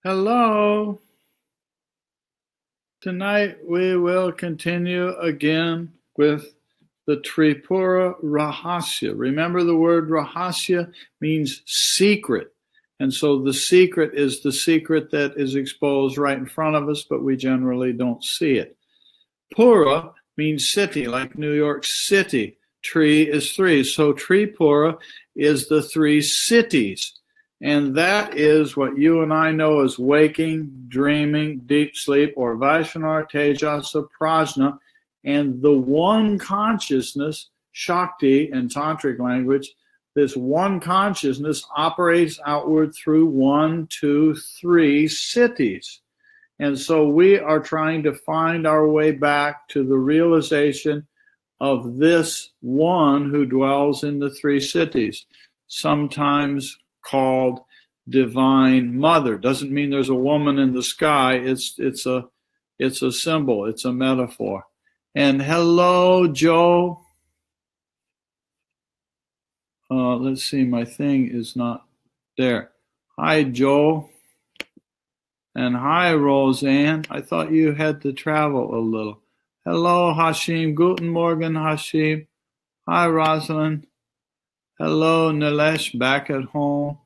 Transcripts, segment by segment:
Hello. Tonight we will continue again with the Tripura Rahasya. Remember, the word Rahasya means secret. And so the secret is the secret that is exposed right in front of us, but we generally don't see it. Pura means city, like New York City. Tri is three. So Tripura is the three cities. And that is what you and I know as waking, dreaming, deep sleep, or Vaishnavar, Tejasa, Prajna. And the one consciousness, Shakti in Tantric language, this one consciousness operates outward through 1, 2, 3 cities. And so we are trying to find our way back to the realization of this one who dwells in the 3 cities, sometimes called Divine Mother. Doesn't mean there's a woman in the sky. It's a symbol. It's a metaphor. And hello, Joe. Let's see, my thing is not there. Hi, Joe. And hi, Roseanne. I thought you had to travel a little. Hello, Hashim. Guten Morgen, Hashim. Hi, Rosalind. Hello, Nilesh, back at home.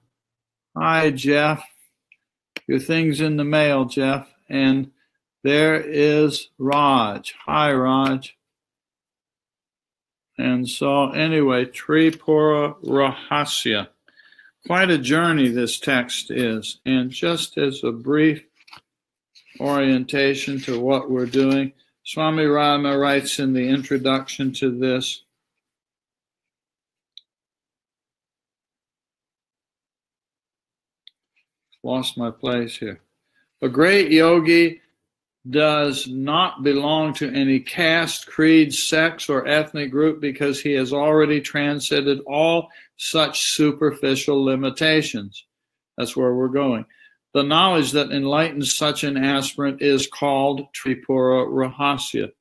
Hi, Jeff. Your thing's in the mail, Jeff. And there is Raj. Hi, Raj. And so, anyway, Tripura Rahasya. Quite a journey this text is. And just as a brief orientation to what we're doing, Swami Rama writes in the introduction to this, lost my place here. A great yogi does not belong to any caste, creed, sex, or ethnic group because he has already transcended all such superficial limitations. That's where we're going. The knowledge that enlightens such an aspirant is called Tripura Rahasya.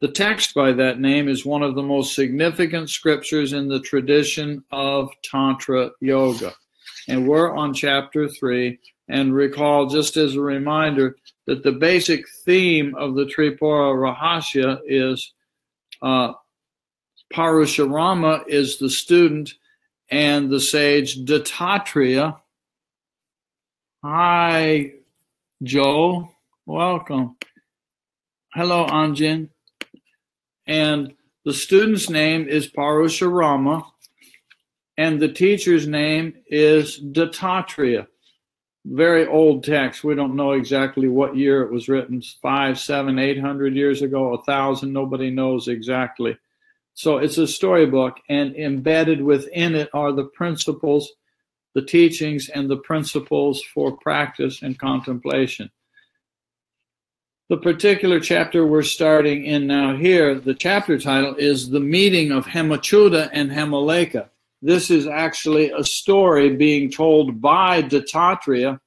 The text by that name is one of the most significant scriptures in the tradition of Tantra Yoga. And we're on chapter 3, and recall, just as a reminder, that the basic theme of the Tripura Rahasya is Parashurama is the student, and the sage Dattatreya. Hi, Joe. Welcome. Hello, Anjan. And the student's name is Parashurama, and the teacher's name is Dattatreya. Very old text. We don't know exactly what year it was written, 500, 700, 800 years ago, 1,000, nobody knows exactly. So it's a storybook, and embedded within it are the principles, the teachings, and the principles for practice and contemplation. The particular chapter we're starting in now here, the chapter title is The Meeting of Hemachyuta and Hemaleka. This is actually a story being told by Dattatreya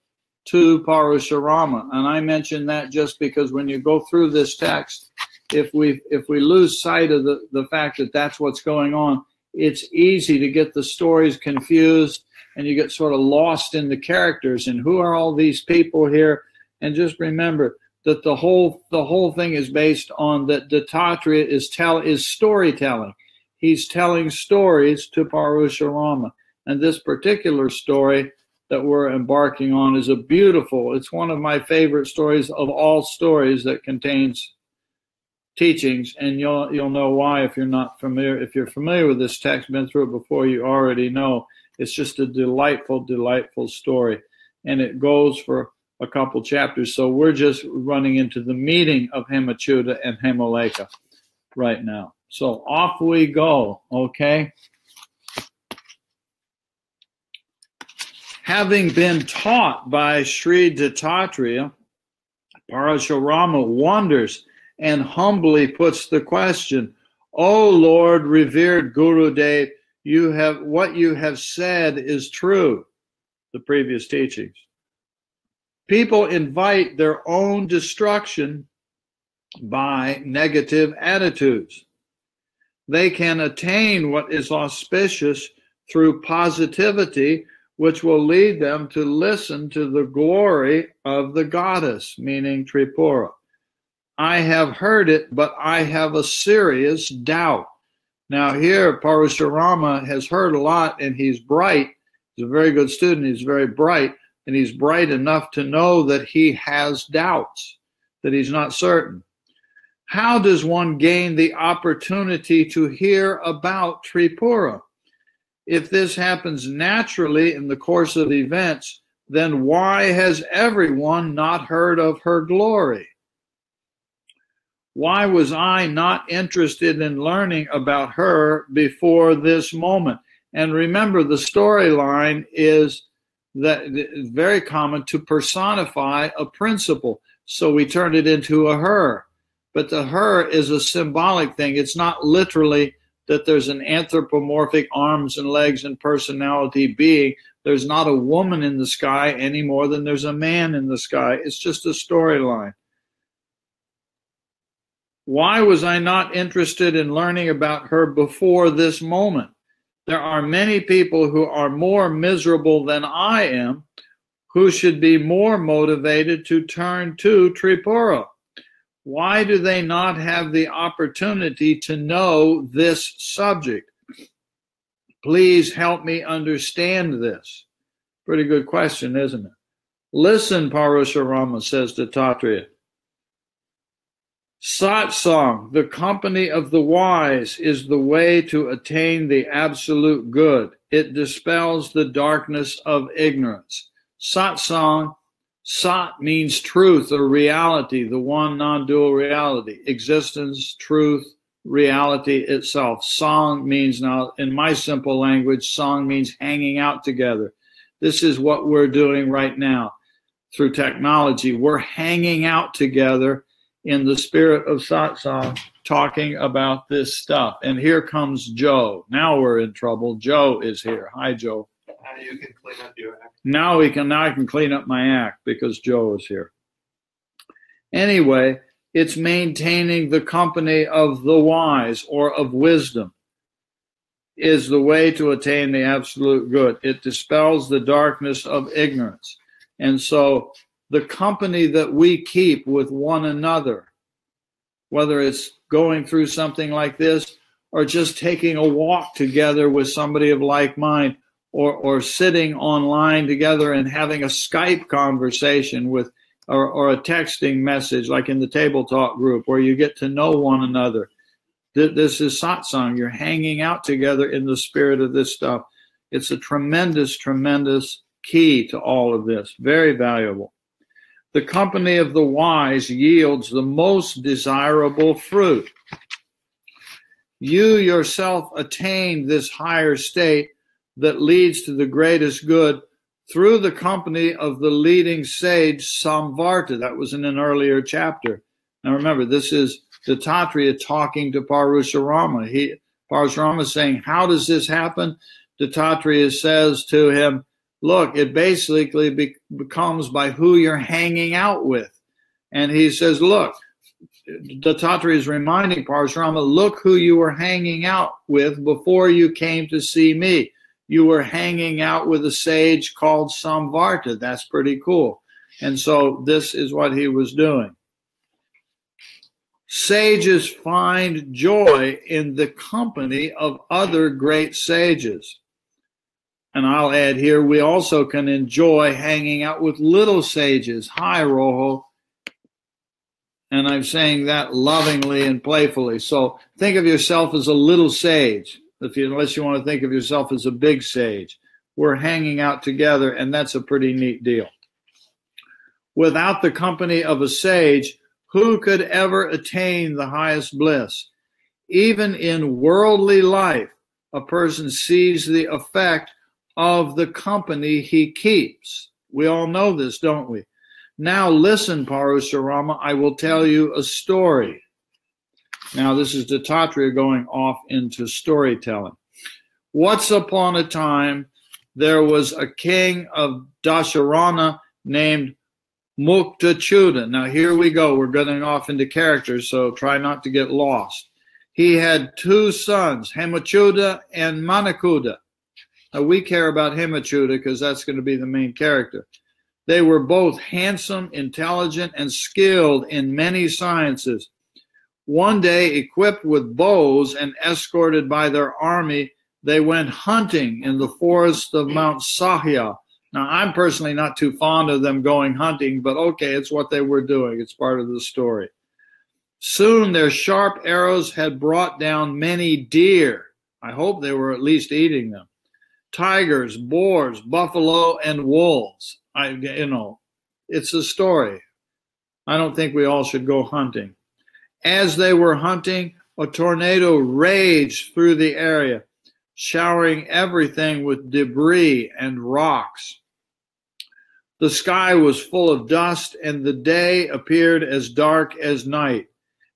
to Parashurama. And I mention that just because when you go through this text, if we lose sight of the fact that that's what's going on, it's easy to get the stories confused, and you get sort of lost in the characters and who are all these people here. And just remember that the whole thing is based on that Dattatreya is storytelling. He's telling stories to Parashurama. And this particular story that we're embarking on is it's one of my favorite stories of all stories that contains teachings. And you'll know why if you're not familiar. If you're familiar with this text, been through it before, you already know. It's just a delightful, delightful story. And it goes for a couple chapters. So we're just running into the meeting of Hemachyuta and Hemaleka right now. So off we go, okay? Having been taught by Sri Dattatreya, Parashurama wonders and humbly puts the question, "O Lord, revered Gurudev, what you have said is true," the previous teachings. People invite their own destruction by negative attitudes. They can attain what is auspicious through positivity which will lead them to listen to the glory of the goddess, meaning Tripura. I have heard it, but I have a serious doubt. Now here, Parashurama has heard a lot, and he's bright. He's a very good student. He's very bright, and he's bright enough to know that he has doubts, that he's not certain. How does one gain the opportunity to hear about Tripura? If this happens naturally in the course of events, then why has everyone not heard of her glory? Why was I not interested in learning about her before this moment? And remember, the storyline is that it's very common to personify a principle. So we turned it into a her. But the her is a symbolic thing. It's not literally that there's an anthropomorphic arms and legs and personality being. There's not a woman in the sky any more than there's a man in the sky. It's just a storyline. Why was I not interested in learning about her before this moment? There are many people who are more miserable than I am, who should be more motivated to turn to Tripura. Why do they not have the opportunity to know this subject? Please help me understand this. Pretty good question, isn't it? Listen, Parashurama says to Dattatreya. Satsang, the company of the wise, is the way to attain the absolute good. It dispels the darkness of ignorance. Satsang, Sat means truth or reality, the one non-dual reality, existence, truth, reality itself. Sang means, now in my simple language, sang means hanging out together. This is what we're doing right now through technology. We're hanging out together in the spirit of satsang, talking about this stuff. And here comes Joe. Now we're in trouble. Joe is here. Hi, Joe. Now you can clean up your act. Now I can clean up my act because Joe is here. Anyway, it's maintaining the company of the wise or of wisdom is the way to attain the absolute good. It dispels the darkness of ignorance. And so the company that we keep with one another, whether it's going through something like this or just taking a walk together with somebody of like mind, or sitting online together and having a Skype conversation with, or a texting message like in the Table Talk group where you get to know one another. This is satsang. You're hanging out together in the spirit of this stuff. It's a tremendous, tremendous key to all of this. Very valuable. The company of the wise yields the most desirable fruit. You yourself attain this higher state that leads to the greatest good through the company of the leading sage Samvarta. That was in an earlier chapter. Now remember, this is Dattatreya talking to Parashurama. Parashurama is saying, how does this happen? Dattatreya says to him, look, it basically becomes by who you're hanging out with. And he says, look, Dattatreya is reminding Parashurama, look who you were hanging out with before you came to see me. You were hanging out with a sage called Samvarta. That's pretty cool. And so this is what he was doing. Sages find joy in the company of other great sages. And I'll add here, we also can enjoy hanging out with little sages. Hi, Rojo. And I'm saying that lovingly and playfully. So think of yourself as a little sage. Unless you want to think of yourself as a big sage. We're hanging out together, and that's a pretty neat deal. Without the company of a sage, who could ever attain the highest bliss? Even in worldly life, a person sees the effect of the company he keeps. We all know this, don't we? Now listen, Parashurama, I will tell you a story. Now, this is Dattatreya going off into storytelling. Once upon a time, there was a king of Dasharana named Muktachyuta. Now, here we go. We're getting off into characters, so try not to get lost. He had two sons, Hemachyuta and Manakuta. Now, we care about Hemachuta because that's going to be the main character. They were both handsome, intelligent, and skilled in many sciences. One day, equipped with bows and escorted by their army, they went hunting in the forest of Mount Sahya. Now, I'm personally not too fond of them going hunting, but okay, it's what they were doing. It's part of the story. Soon their sharp arrows had brought down many deer. I hope they were at least eating them. Tigers, boars, buffalo, and wolves. It's a story. I don't think we all should go hunting. As they were hunting, a tornado raged through the area, showering everything with debris and rocks. The sky was full of dust, and the day appeared as dark as night.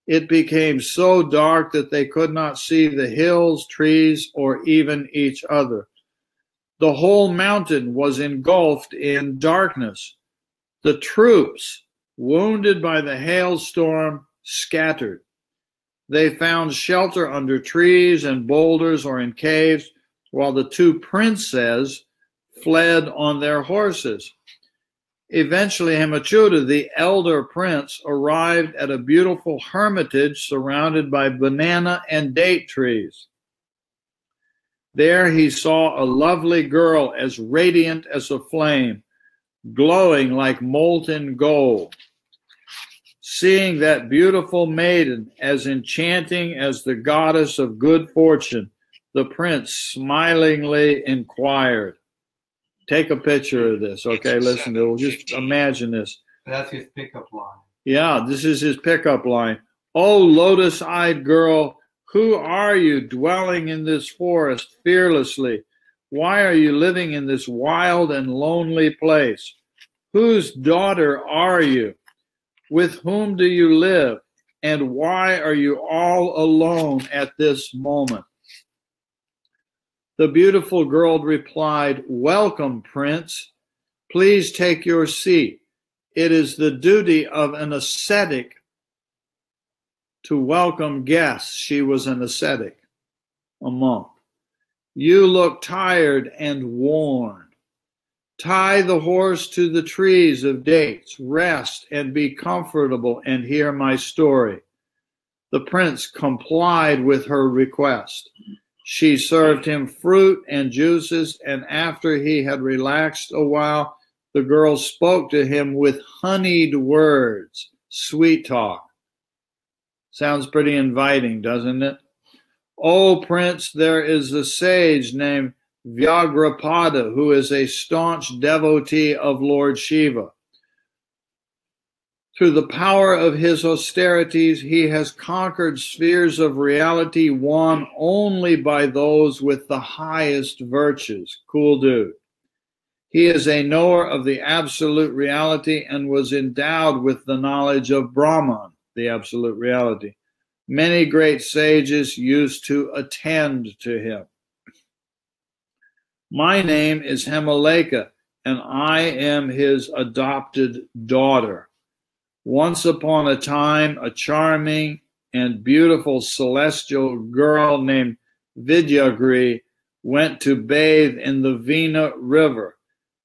It became so dark that they could not see the hills, trees, or even each other. The whole mountain was engulfed in darkness. The troops, wounded by the hailstorm, scattered. They found shelter under trees and boulders or in caves, while the two princes fled on their horses. Eventually, Hemachuta, the elder prince, arrived at a beautiful hermitage surrounded by banana and date trees. There he saw a lovely girl as radiant as a flame, glowing like molten gold. Seeing that beautiful maiden as enchanting as the goddess of good fortune, the prince smilingly inquired. Take a picture of this, okay? Listen, just imagine this. That's his pickup line. Yeah, this is his pickup line. Oh, lotus-eyed girl, who are you dwelling in this forest fearlessly? Why are you living in this wild and lonely place? Whose daughter are you? With whom do you live? And why are you all alone at this moment? The beautiful girl replied, "Welcome, Prince. Please take your seat. It is the duty of an ascetic to welcome guests." She was an ascetic, a monk. "You look tired and worn. Tie the horse to the trees of dates, rest and be comfortable and hear my story." The prince complied with her request. She served him fruit and juices, and after he had relaxed a while, the girl spoke to him with honeyed words, sweet talk. Sounds pretty inviting, doesn't it? "Oh, Prince, there is a sage named Vyagrapada who is a staunch devotee of Lord Shiva. Through the power of his austerities, he has conquered spheres of reality won only by those with the highest virtues." Cool dude. "He is a knower of the absolute reality and was endowed with the knowledge of Brahman, the absolute reality. Many great sages used to attend to him. My name is Hemaleka, and I am his adopted daughter. Once upon a time, a charming and beautiful celestial girl named Vidyagri went to bathe in the Vina River.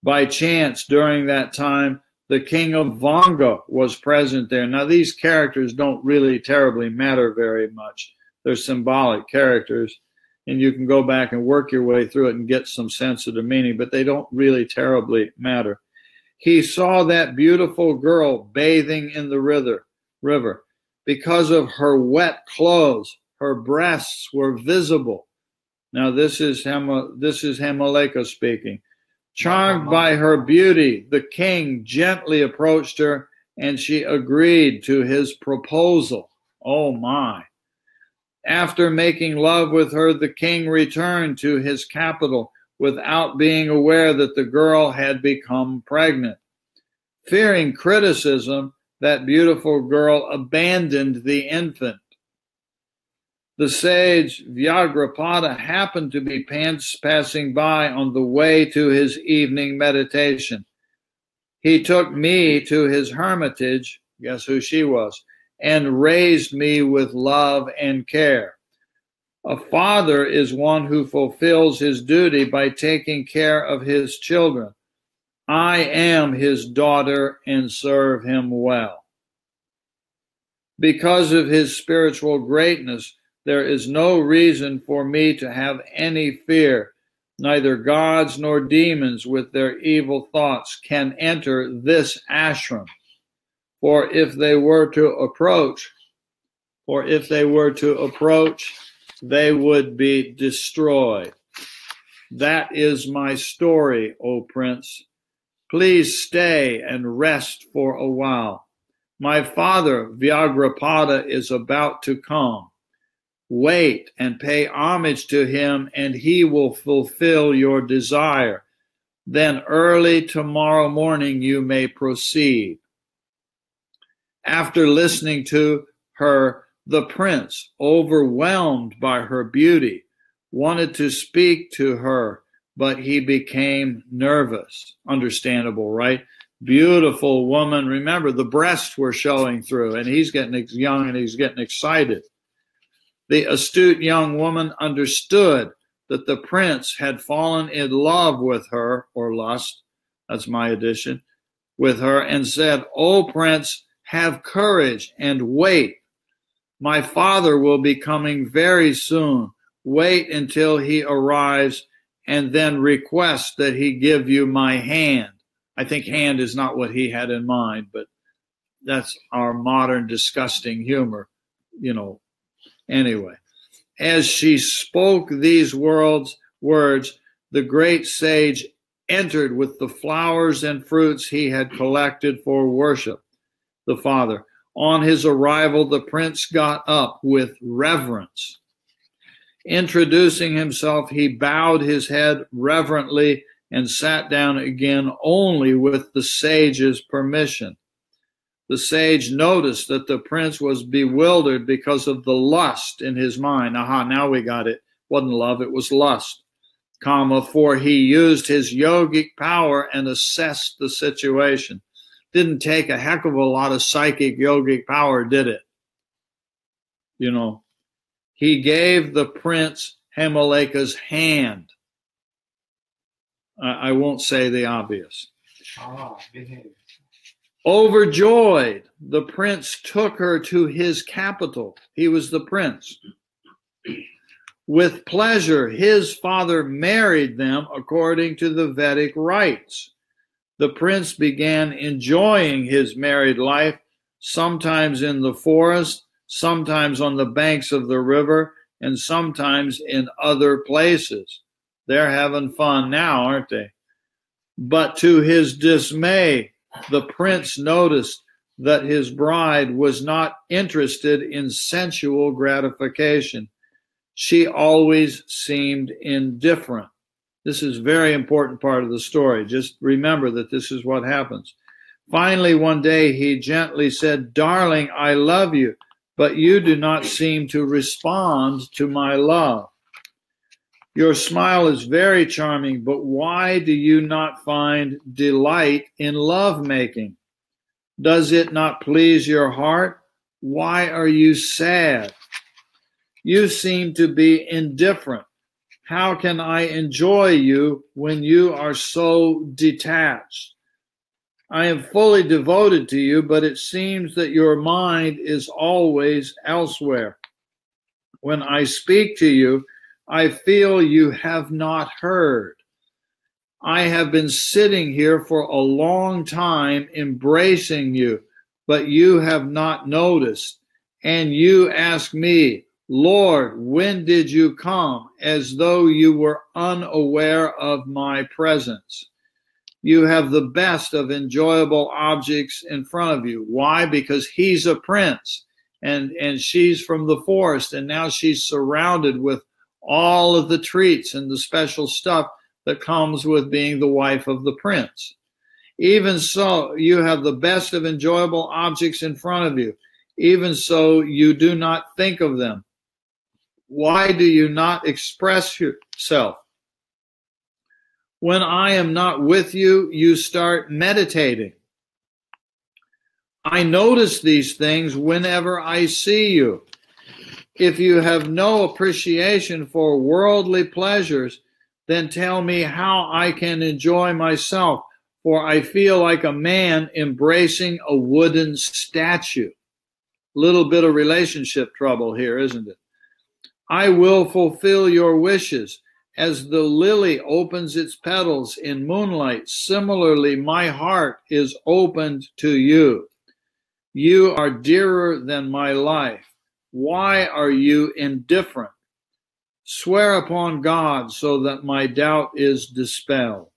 By chance, during that time, the king of Vanga was present there." Now, these characters don't really terribly matter very much. They're symbolic characters, and you can go back and work your way through it and get some sense of the meaning, but they don't really terribly matter. "He saw that beautiful girl bathing in the river. Because of her wet clothes, her breasts were visible." Now, this is Hemaleka speaking. "Charmed by her beauty, the king gently approached her, and she agreed to his proposal." Oh, my. "After making love with her, the king returned to his capital without being aware that the girl had become pregnant. Fearing criticism, that beautiful girl abandoned the infant. The sage Vyagrapada happened to be passing by on the way to his evening meditation. He took me to his hermitage," guess who she was, "and raised me with love and care. A father is one who fulfills his duty by taking care of his children. I am his daughter and serve him well. Because of his spiritual greatness, there is no reason for me to have any fear. Neither gods nor demons with their evil thoughts can enter this ashram. For if they were to approach, they would be destroyed. That is my story, O Prince. Please stay and rest for a while. My father, Vyagrapada, is about to come. Wait and pay homage to him, and he will fulfill your desire. Then early tomorrow morning you may proceed. After listening to her, the prince, overwhelmed by her beauty, wanted to speak to her, but he became nervous. Understandable, right? Beautiful woman. Remember, the breasts were showing through, and he's getting young and he's getting excited. The astute young woman understood that the prince had fallen in love with her, or lust, that's my addition, with her, and said, "O prince, have courage and wait. My father will be coming very soon. Wait until he arrives and then request that he give you my hand." I think hand is not what he had in mind, but that's our modern disgusting humor, Anyway, as she spoke these words, the great sage entered with the flowers and fruits he had collected for worship. The father. On his arrival, the prince got up with reverence. Introducing himself, he bowed his head reverently and sat down again only with the sage's permission. The sage noticed that the prince was bewildered because of the lust in his mind. Aha, now we got it. Wasn't love, it was lust. For he used his yogic power and assessed the situation. Didn't take a heck of a lot of psychic yogic power, did it? He gave the prince Hemalaika's hand. I won't say the obvious. Overjoyed, the prince took her to his capital. He was the prince. With pleasure, his father married them according to the Vedic rites. The prince began enjoying his married life, sometimes in the forest, sometimes on the banks of the river, and sometimes in other places. They're having fun now, aren't they? But to his dismay, the prince noticed that his bride was not interested in sensual gratification. She always seemed indifferent. This is a very important part of the story. Just remember that this is what happens. Finally, one day he gently said, "Darling, I love you, but you do not seem to respond to my love. Your smile is very charming, but why do you not find delight in lovemaking? Does it not please your heart? Why are you sad? You seem to be indifferent. How can I enjoy you when you are so detached? I am fully devoted to you, but it seems that your mind is always elsewhere. When I speak to you, I feel you have not heard. I have been sitting here for a long time embracing you, but you have not noticed. And you ask me, Lord, when did you come? As though you were unaware of my presence. You have the best of enjoyable objects in front of you. Why? Because he's a prince and she's from the forest, and now she's surrounded with all of the treats and the special stuff that comes with being the wife of the prince. Even so, you have the best of enjoyable objects in front of you. Even so, you do not think of them. Why do you not express yourself? When I am not with you, you start meditating. I notice these things whenever I see you. If you have no appreciation for worldly pleasures, then tell me how I can enjoy myself, for I feel like a man embracing a wooden statue. Little bit of relationship trouble here, isn't it? I will fulfill your wishes. As the lily opens its petals in moonlight, similarly my heart is opened to you. You are dearer than my life. Why are you indifferent? Swear upon God so that my doubt is dispelled.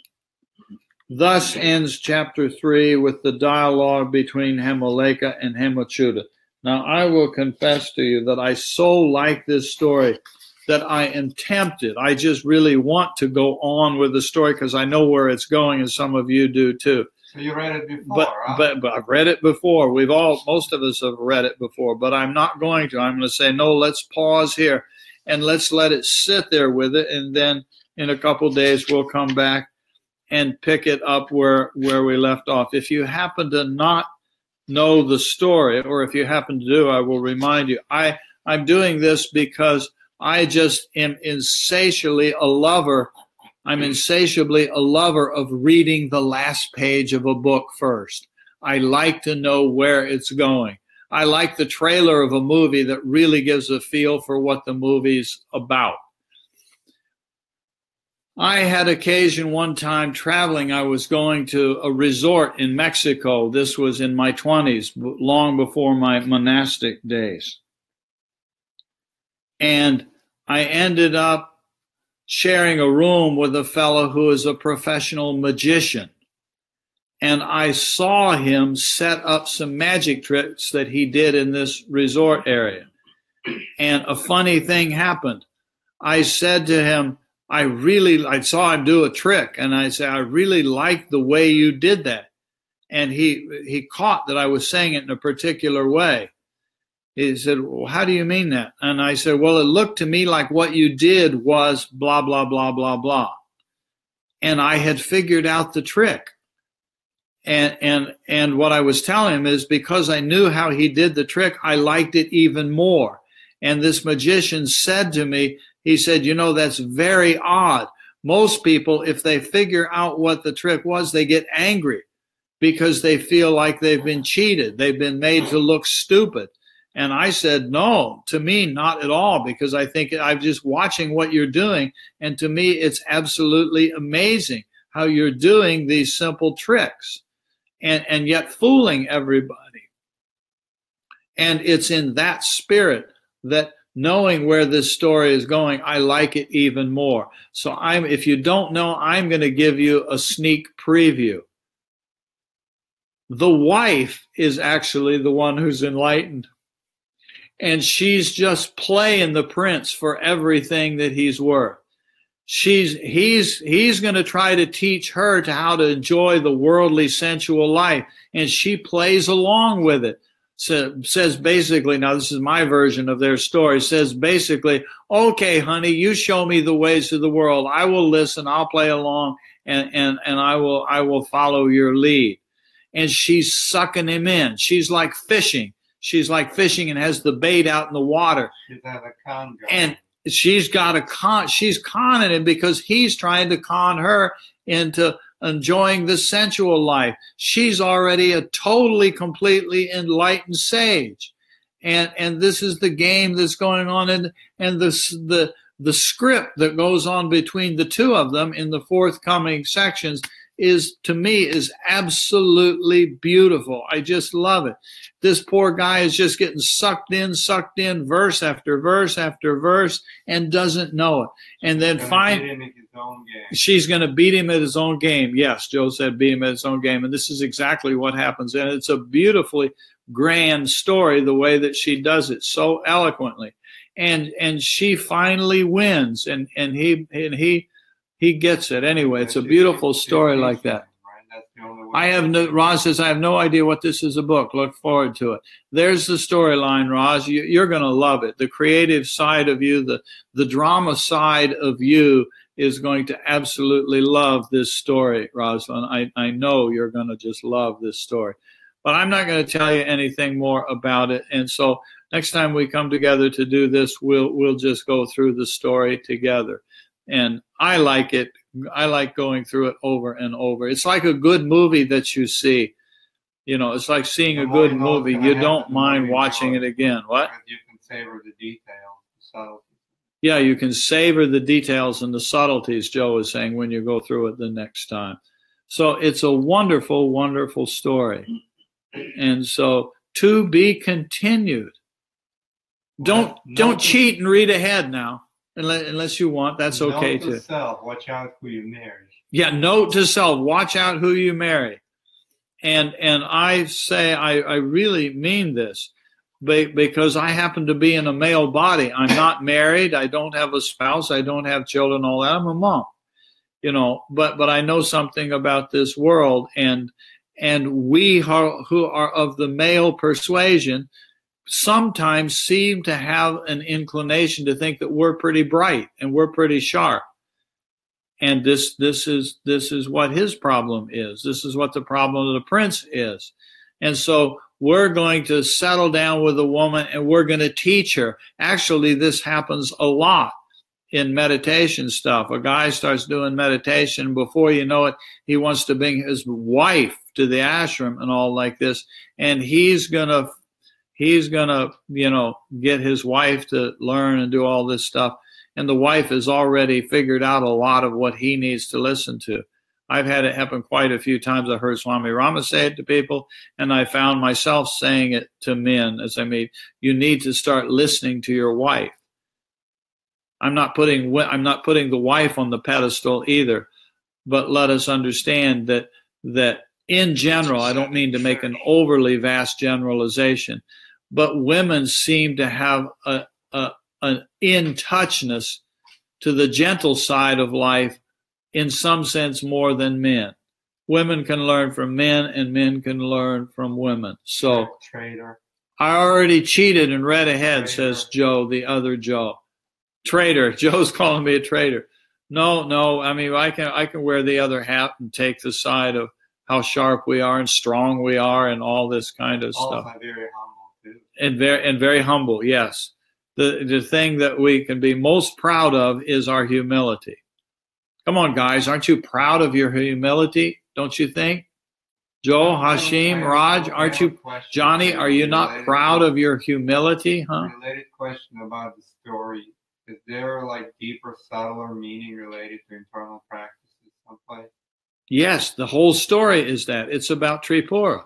Thus ends chapter 3 with the dialogue between Hemoleka and Hemochuta. Now, I will confess to you that I so like this story that I am tempted. I just really want to go on with the story because I know where it's going, and some of you do too. So you read it before, but I've read it before. Most of us have read it before, but I'm not going to. I'm going to say, no, let's pause here and let's let it sit there with it. And then in a couple of days, we'll come back and pick it up where we left off. If you happen to not know the story, or if you happen to do, I will remind you. I'm doing this because I just am insatiably a lover. I'm insatiably a lover of reading the last page of a book first. I like to know where it's going. I like the trailer of a movie that really gives a feel for what the movie's about. I had occasion one time traveling. I was going to a resort in Mexico. This was in my 20s, long before my monastic days. And I ended up sharing a room with a fellow who is a professional magician. And I saw him set up some magic tricks that he did in this resort area. And a funny thing happened. I said to him, I saw him do a trick, and I said, I really like the way you did that. And he caught that I was saying it in a particular way. He said, well, how do you mean that? And I said, well, it looked to me like what you did was blah, blah, blah, blah, blah. And I had figured out the trick. And what I was telling him is because I knew how he did the trick, I liked it even more. And this magician said to me, he said, you know, that's very odd. Most people, if they figure out what the trick was, they get angry because they feel like they've been cheated. They've been made to look stupid. And I said, no, to me, not at all, because I think I'm just watching what you're doing. And to me, it's absolutely amazing how you're doing these simple tricks and yet fooling everybody. And it's in that spirit that knowing where this story is going, I like it even more. So if you don't know, I'm going to give you a sneak preview. The wife is actually the one who's enlightened. And she's just playing the prince for everything that he's worth. He's going to try to teach her to how to enjoy the worldly sensual life. And she plays along with it. So, says basically, now this is my version of their story, says basically, okay, honey, you show me the ways of the world. I will listen, I'll play along, and I will follow your lead. And she's sucking him in. She's like fishing. She's like fishing and has the bait out in the water. She's got a con going. And she's conning him because he's trying to con her into enjoying the sensual life. She's already a totally, completely enlightened sage. And this is the game that's going on, and the script that goes on between the two of them in the forthcoming sections is, to me, is absolutely beautiful. I just love it. This poor guy is just getting sucked in, verse after verse after verse, and doesn't know it. And then she's going to beat him at his own game. Yes, Joe said beat him at his own game. And this is exactly what happens. And it's a beautifully grand story, the way that she does it so eloquently. And she finally wins, and he gets it. Anyway, it's a beautiful story like that. Roz says, I have no idea what this is a book. Look forward to it. There's the storyline, Roz. You're going to love it. The creative side of you, the drama side of you is going to absolutely love this story, Rosalind. I know you're going to just love this story. But I'm not going to tell you anything more about it. And so next time we come together to do this, we'll just go through the story together. And I like it. I like going through it over and over. It's like a good movie that you see. You know, it's like seeing a good movie. You don't mind watching it again. What? You can savor the details, the subtleties. Yeah, you can savor the details and the subtleties, Joe is saying, when you go through it the next time. So it's a wonderful, wonderful story. And so to be continued. Don't cheat and read ahead now, unless you want. That's okay too. Note to self, watch out who you marry. Yeah, note to self, watch out who you marry. And I say I really mean this because I happen to be in a male body. I'm not married. I don't have a spouse. I don't have children, all that. I'm a mom, you know, but I know something about this world. And we who are of the male persuasion sometimes seem to have an inclination to think that we're pretty bright and we're pretty sharp. And this is what his problem is. This is what the problem of the prince is. And so we're going to settle down with a woman and we're going to teach her. Actually, this happens a lot in meditation stuff. A guy starts doing meditation. Before you know it, he wants to bring his wife to the ashram and all like this. And he's gonna, you know, get his wife to learn and do all this stuff. And the wife has already figured out a lot of what he needs to listen to. I've had it happen quite a few times. I heard Swami Rama say it to people, and I found myself saying it to men as I mean, you need to start listening to your wife. I'm not putting the wife on the pedestal either, but let us understand that in general, I don't mean to make an overly vast generalization, but women seem to have an in-touchness to the gentle side of life in some sense more than men. Women can learn from men and men can learn from women. So Traitor. I already cheated and read ahead, says Joe, the other Joe. Traitor. Joe's calling me a traitor. No. I mean, I can wear the other hat and take the side of how sharp we are and strong we are and all this kind of stuff. Also very humble too. And very humble, yes. The thing that we can be most proud of is our humility. Come on, guys. Aren't you proud of your humility? Don't you think? Joe, Hashim, Raj, aren't you? Johnny, are you not proud of your humility? Huh? Related question about the story. Is there like deeper, subtler meaning related to internal practices someplace? Yes, the whole story is that. It's about Tripura.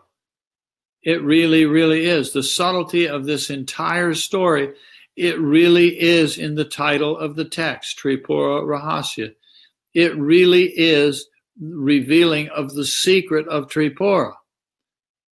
It really, really is. The subtlety of this entire story, it really is in the title of the text, Tripura Rahasya. It really is revealing of the secret of Tripura.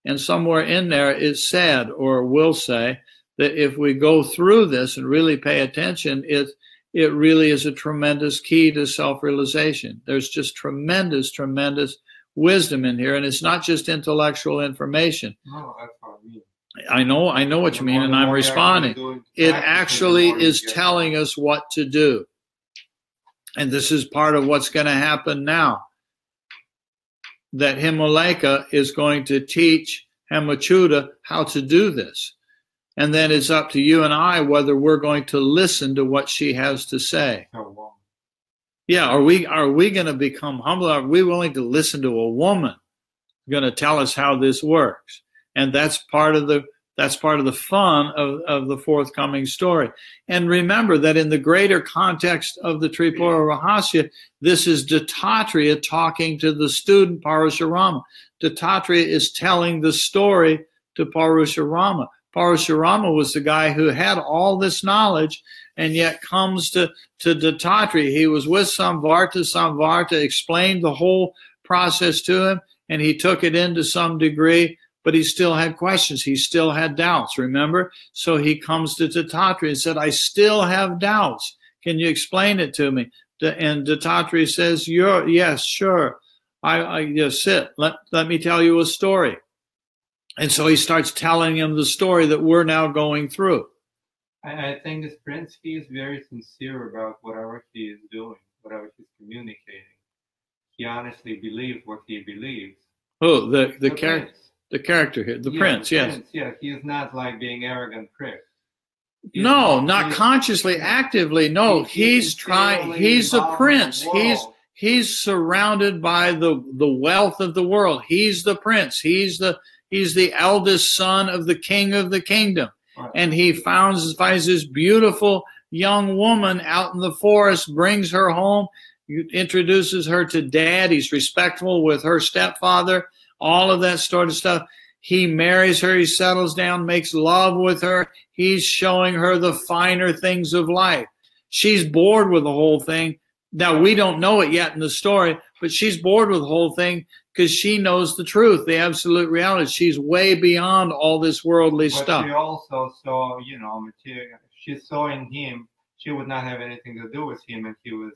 And somewhere in there it said, or will say, that if we go through this and really pay attention, it really is a tremendous key to self-realization. There's just tremendous, tremendous wisdom in here. And it's not just intellectual information. No, that's what I mean. I know what you mean, and I'm responding. It actually is telling us what to do. And this is part of what's going to happen now. That Himaleka is going to teach Hemachyuta how to do this. And then it's up to you and I whether we're going to listen to what she has to say. Yeah, are we going to become humble? Are we willing to listen to a woman who's going to tell us how this works? And that's part of the fun of the forthcoming story. And remember that in the greater context of the Tripura Rahasya, this is Dattatreya talking to the student Parashurama. Dattatreya is telling the story to Parashurama. Parashurama was the guy who had all this knowledge and yet comes to Dattatreya. He was with Samvarta. Samvarta explained the whole process to him, and he took it in to some degree, but he still had questions. He still had doubts, remember? So he comes to Dattatreya and said, I still have doubts. Can you explain it to me? And Dattatreya says, yes, sure. I just sit. Let me tell you a story. And so he starts telling him the story that we're now going through. I think this prince, he is very sincere about whatever he is doing, whatever he's communicating. He honestly believes what he believes. Oh, the The character here, the prince, yes. Prince, yeah, he is not like being arrogant prick. No, not consciously, actively. No, he's trying. He's a prince. He's surrounded by the wealth of the world. He's the prince. He's the eldest son of the king of the kingdom. Right. And he finds this beautiful young woman out in the forest, brings her home, introduces her to dad. He's respectful with her stepfather, all of that sort of stuff. He marries her, he settles down, makes love with her. He's showing her the finer things of life. She's bored with the whole thing. Now, we don't know it yet in the story, but she's bored with the whole thing because she knows the truth, the absolute reality. She's way beyond all this worldly stuff. But she also saw, material. She saw in him, she would not have anything to do with him, and he was.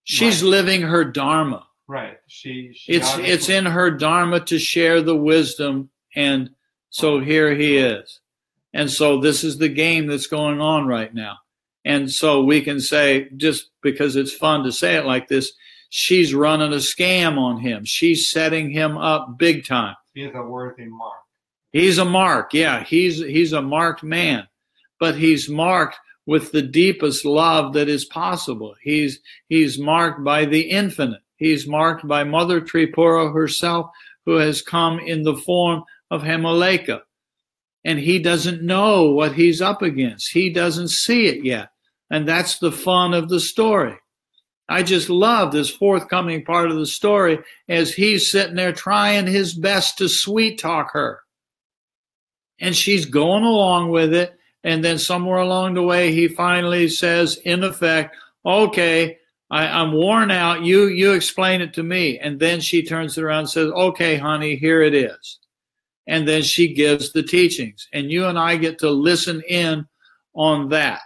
She's living her dharma. Right. It's in her dharma to share the wisdom, and so here he is. And so this is the game that's going on right now. And so we can say, just because it's fun to say it like this, she's running a scam on him. She's setting him up big time. He's a worthy mark. He's a mark, yeah. He's a marked man, but he's marked with the deepest love that is possible. He's marked by the infinite. He's marked by Mother Tripura herself, who has come in the form of Hemoleka. And he doesn't know what he's up against. He doesn't see it yet. And that's the fun of the story. I just love this forthcoming part of the story as he's sitting there trying his best to sweet talk her. And she's going along with it. And then somewhere along the way, he finally says, in effect, okay, I'm worn out. You explain it to me. And then she turns around and says, okay, honey, here it is. And then she gives the teachings. And you and I get to listen in on that.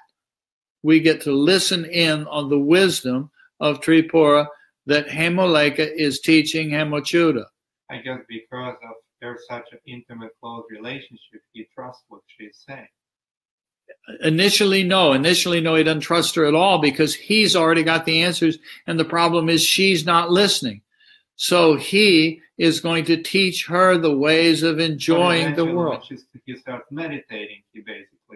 We get to listen in on the wisdom of Tripura that Hemoleka is teaching Hemachyuta. I guess because of there's such an intimate, close relationship, he trusts what she's saying. Initially, no. He doesn't trust her at all because he's already got the answers. And the problem is she's not listening. So he is going to teach her the ways of enjoying the world. When he starts meditating,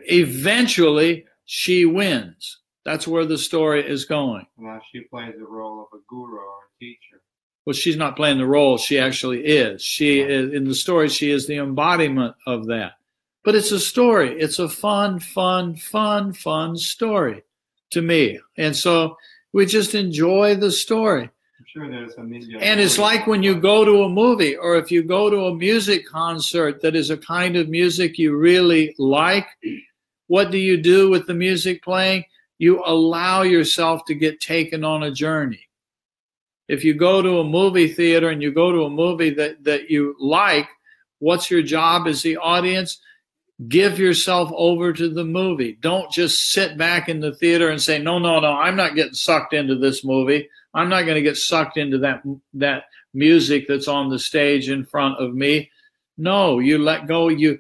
eventually she wins. That's where the story is going. Now she plays the role of a guru or a teacher. Well, she's not playing the role. She actually is. She is in the story. She is the embodiment of that. But it's a story. It's a fun story to me. And so we just enjoy the story. I'm sure there's a million. And it's like when you go to a movie or if you go to a music concert that is a kind of music you really like, what do you do with the music playing? You allow yourself to get taken on a journey. If you go to a movie theater and you go to a movie that you like, what's your job as the audience? Give yourself over to the movie. Don't just sit back in the theater and say, no, I'm not getting sucked into this movie. I'm not going to get sucked into that music that's on the stage in front of me. No, you let go. You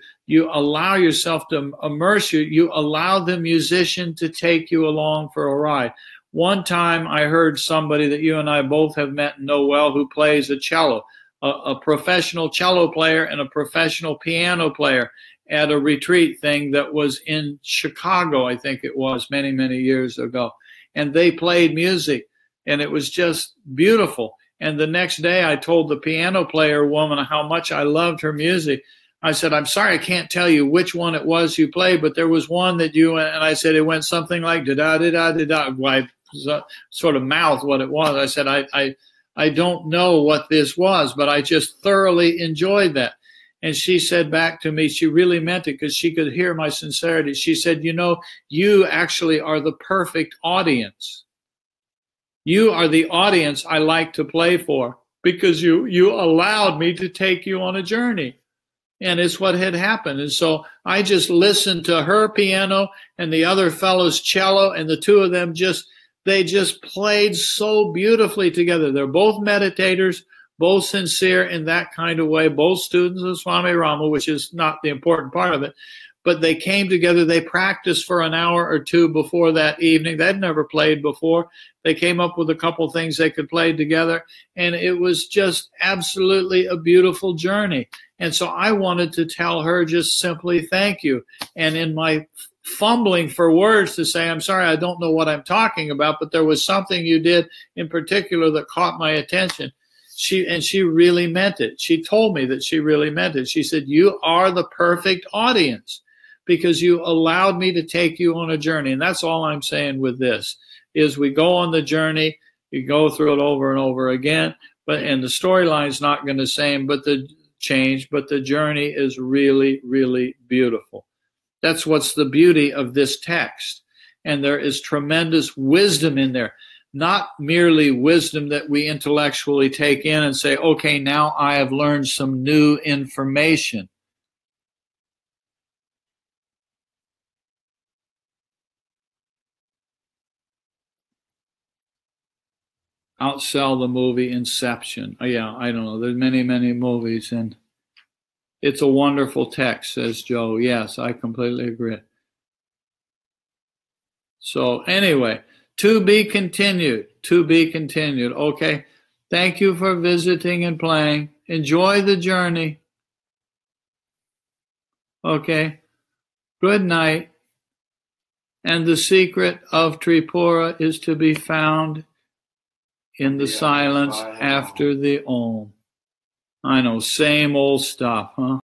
allow yourself to immerse you. You allow the musician to take you along for a ride. One time I heard somebody that you and I both have met and know well who plays a cello, a professional cello player and a professional piano player at a retreat thing that was in Chicago, I think it was, many, many years ago. And they played music, and it was just beautiful. And the next day I told the piano player woman how much I loved her music. I said, I'm sorry, I can't tell you which one it was you played, but there was one that you, and I said, it went something like da-da-da-da-da-da. I sort of mouthed what it was. I said, I don't know what this was, but I just thoroughly enjoyed that. And she said back to me, she really meant it because she could hear my sincerity. She said, you actually are the perfect audience. You are the audience I like to play for because you allowed me to take you on a journey. And it's what had happened. And so I just listened to her piano and the other fellow's cello, and the two of them they just played so beautifully together. They're both meditators, both sincere in that kind of way, both students of Swami Rama, which is not the important part of it. but they came together. They practiced for an hour or two before that evening. They'd never played before. They came up with a couple things they could play together, and it was just absolutely a beautiful journey. And so I wanted to tell her just simply thank you. And in my fumbling for words to say, I'm sorry, I don't know what I'm talking about, but there was something you did in particular that caught my attention. She really meant it. She told me that she really meant it. She said, you are the perfect audience because you allowed me to take you on a journey. And that's all I'm saying with this is we go on the journey, you go through it over and over again, and the storyline's not going to change, but the journey is really, really beautiful. That's what's the beauty of this text. And there is tremendous wisdom in there. Not merely wisdom that we intellectually take in and say, okay, now I have learned some new information. Outsell the movie Inception. Oh, yeah, I don't know. There's many, many movies, and it's a wonderful text, says Joe. Yes, I completely agree. So anyway, to be continued, to be continued. Okay, thank you for visiting and playing. Enjoy the journey. Okay, good night. And the secret of Tripura is to be found in the silence after the Om. I know, same old stuff, huh?